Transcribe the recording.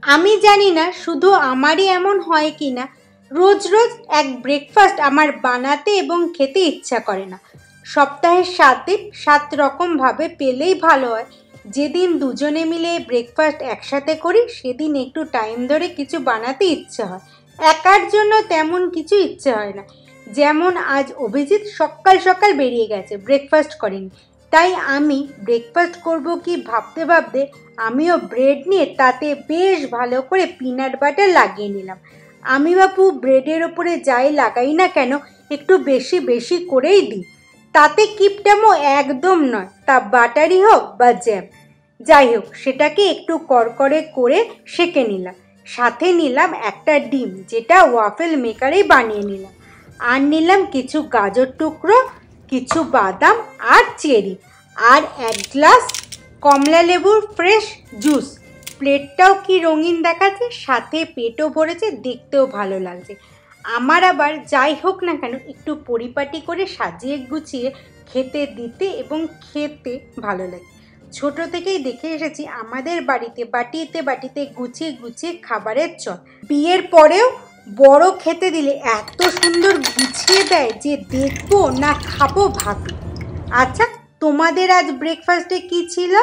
আমি জানি না শুধু আমারই এমন হয় কি না, রোজ রোজ এক ব্রেকফাস্ট আমার বানাতে এবং খেতে ইচ্ছা করে না। সপ্তাহের 7 দিন 7 রকমভাবে পেলেই ভালো হয়। যেদিন দুজনে মিলে ব্রেকফাস্ট একসাথে করি সেদিন একটু টাইম ধরে কিছু বানাতে ইচ্ছে হয়। একার জন্য তেমন কিছু ইচ্ছে হয় না। যেমন আজ অভিজিৎ সকাল সকাল বেরিয়ে গেছে, ব্রেকফাস্ট করেনি, তাই আমি ব্রেকফাস্ট করব কি ভাবতে ভাবতে আমিও ব্রেড নিয়ে তাতে বেশ ভালো করে পিনাট বাটার লাগিয়ে নিলাম। আমি বাপু ব্রেডের ওপরে যাই লাগাই না কেন একটু বেশি বেশি করেই দিই, তাতে কিপটামো একদম নয়, তা বাটারই হোক বা জ্যাম। যাই হোক, সেটাকে একটু করকরে করে সেঁকে নিলাম। সাথে নিলাম একটা ডিম, যেটা ওয়াফেল মেকারেই বানিয়ে নিলাম। আর নিলাম কিছু গাজর টুকরো, কিছু বাদাম আর চেরি, আর 1 গ্লাস কমলা লেবুর ফ্রেশ জুস। প্লেটটাও কি রঙিন দেখাচ্ছে, সাথে পেটও ভরেছে, দেখতেও ভালো লাগছে। আমার আবার যাই হোক না কেন একটু পরিপাটি করে সাজিয়ে গুছিয়ে খেতে দিতে এবং খেতে ভালো লাগে। ছোট থেকেই দেখে এসেছি আমাদের বাড়িতে বাটিতে বাটিতে গুছিয়ে গুছিয়ে খাবারের চল। বিয়ের পরেও বড় খেতে দিলে এত সুন্দর গুছিয়ে দেয় যে দেখবো না খাবো ভাবি। আচ্ছা, তোমাদের আজ ব্রেকফাস্টে কি ছিল?